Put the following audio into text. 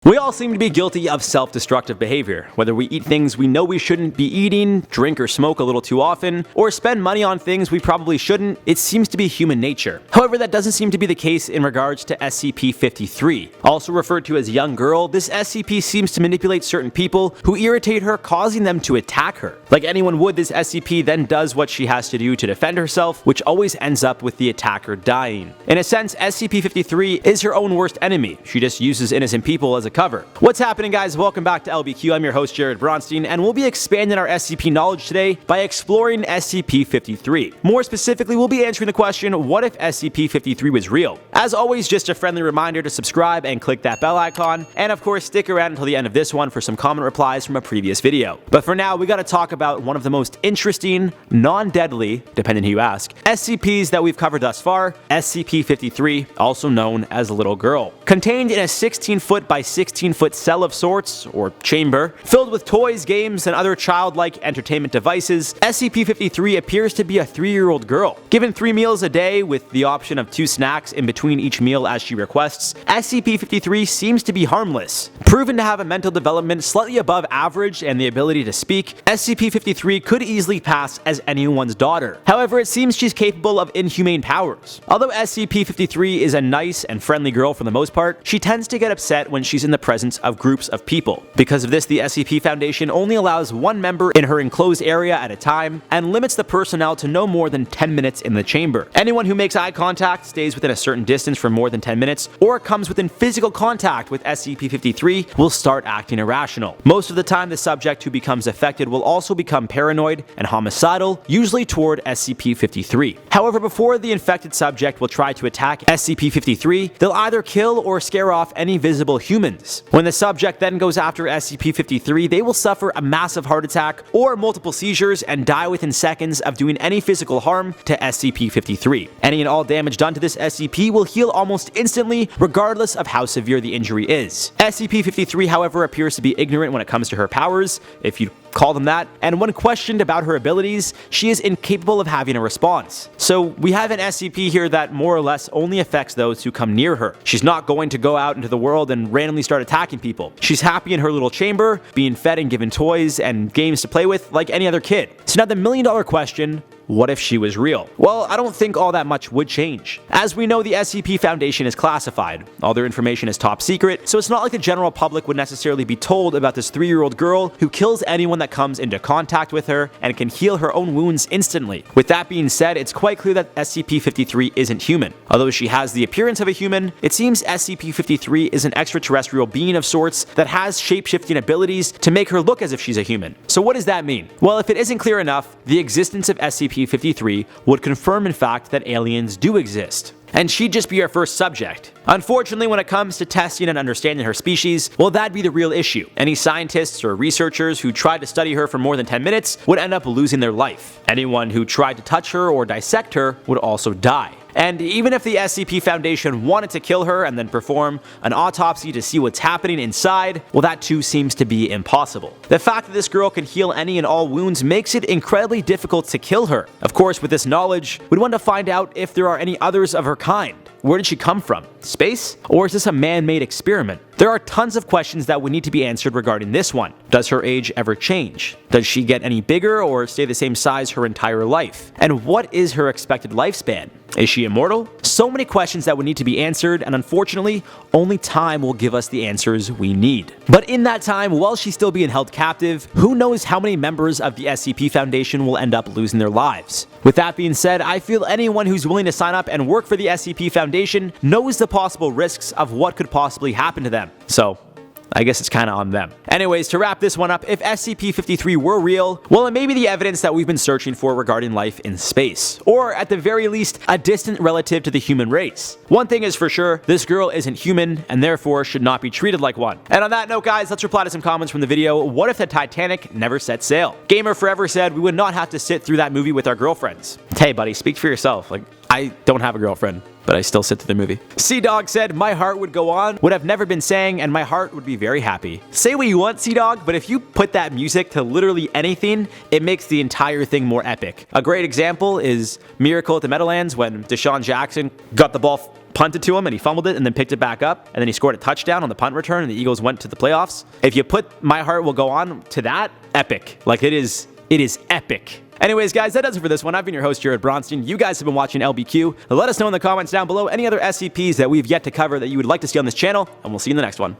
We all seem to be guilty of self-destructive behavior, whether we eat things we know we shouldn't be eating, drink or smoke a little too often, or spend money on things we probably shouldn't. It seems to be human nature. However, that doesn't seem to be the case in regards to SCP-53. Also referred to as Young Girl, this SCP seems to manipulate certain people who irritate her, causing them to attack her. Like anyone would, this SCP then does what she has to do to defend herself, which always ends up with the attacker dying. In a sense, SCP-53 is her own worst enemy. She just uses innocent people as a cover. What's happening, guys? Welcome back to LBQ. I'm your host, Jared Bronstein, and we'll be expanding our SCP knowledge today by exploring SCP-53. More specifically, we'll be answering the question, what if SCP-53 was real? As always, just a friendly reminder to subscribe and click that bell icon, and of course, stick around until the end of this one for some comment replies from a previous video. But for now, we gotta talk about one of the most interesting, non-deadly, depending who you ask, SCPs that we've covered thus far, SCP-53, also known as Little Girl. Contained in a 16-foot by 16-foot cell of sorts, or chamber, filled with toys, games, and other childlike entertainment devices, SCP-53 appears to be a 3-year-old girl. Given 3 meals a day with the option of 2 snacks in between each meal as she requests, SCP-53 seems to be harmless. Proven to have a mental development slightly above average and the ability to speak, SCP-53 could easily pass as anyone's daughter. However, it seems she's capable of inhumane powers. Although SCP-53 is a nice and friendly girl for the most part, she tends to get upset when she's in the presence of groups of people. Because of this, the SCP Foundation only allows one member in her enclosed area at a time and limits the personnel to no more than 10 minutes in the chamber. Anyone who makes eye contact, stays within a certain distance for more than 10 minutes, or comes within physical contact with SCP-53 will start acting irrational. Most of the time, the subject who becomes affected will also become paranoid and homicidal, usually toward SCP-53. However, before the infected subject will try to attack SCP-53, they'll either kill or scare off any visible humans. When the subject then goes after SCP-53, they will suffer a massive heart attack or multiple seizures and die within seconds of doing any physical harm to SCP-53. Any and all damage done to this SCP will heal almost instantly, regardless of how severe the injury is. SCP-53, however, appears to be ignorant when it comes to her powers, if you call them that, and when questioned about her abilities, she is incapable of having a response. So we have an SCP here that more or less only affects those who come near her. She's not going to go out into the world and randomly start attacking people. She's happy in her little chamber, being fed and given toys and games to play with like any other kid. So now the million-dollar question, what if she was real? Well, I don't think all that much would change. As we know, the SCP Foundation is classified. All their information is top secret, so it's not like the general public would necessarily be told about this 3-year-old girl who kills anyone that comes into contact with her and can heal her own wounds instantly. With that being said, it's quite clear that SCP-53 isn't human. Although she has the appearance of a human, it seems SCP-53 is an extraterrestrial being of sorts that has shape-shifting abilities to make her look as if she's a human. So what does that mean? Well, if it isn't clear enough, the existence of SCP-53 would confirm in fact that aliens do exist. And she'd just be our first subject. Unfortunately, when it comes to testing and understanding her species, well, that'd be the real issue. Any scientists or researchers who tried to study her for more than 10 minutes would end up losing their life. Anyone who tried to touch her or dissect her would also die. And even if the SCP Foundation wanted to kill her and then perform an autopsy to see what's happening inside, well, that too seems to be impossible. The fact that this girl can heal any and all wounds makes it incredibly difficult to kill her. Of course, with this knowledge, we'd want to find out if there are any others of her kind. Where did she come from? Space? Or is this a man-made experiment? There are tons of questions that would need to be answered regarding this one. Does her age ever change? Does she get any bigger or stay the same size her entire life? And what is her expected lifespan? Is she immortal? So many questions that would need to be answered, and unfortunately, only time will give us the answers we need. But in that time, while she's still being held captive, who knows how many members of the SCP Foundation will end up losing their lives. With that being said, I feel anyone who's willing to sign up and work for the SCP Foundation knows the possible risks of what could possibly happen to them. So, I guess it's kinda on them. Anyways, to wrap this one up, if SCP-53 were real, well, it may be the evidence that we've been searching for regarding life in space. Or, at the very least, a distant relative to the human race. One thing is for sure, this girl isn't human, and therefore should not be treated like one. And on that note, guys, let's reply to some comments from the video. What if the Titanic never set sail? Gamer Forever said, we would not have to sit through that movie with our girlfriends. Hey, buddy, speak for yourself. Like, I don't have a girlfriend, but I still sit through the movie. Sea-Dog said, my heart would go on, would have never been sang, and my heart would be very happy. Say what you want, Sea-Dog, but if you put that music to literally anything, it makes the entire thing more epic. A great example is Miracle at the Meadowlands when Deshaun Jackson got the ball punted to him and he fumbled it and then picked it back up, and then he scored a touchdown on the punt return and the Eagles went to the playoffs. If you put My Heart Will Go On to that, epic. Like, it is epic. Anyways, guys, that does it for this one. I've been your host, Jared Bronstein. You guys have been watching LBQ. Let us know in the comments down below any other SCPs that we've yet to cover that you would like to see on this channel, and we'll see you in the next one.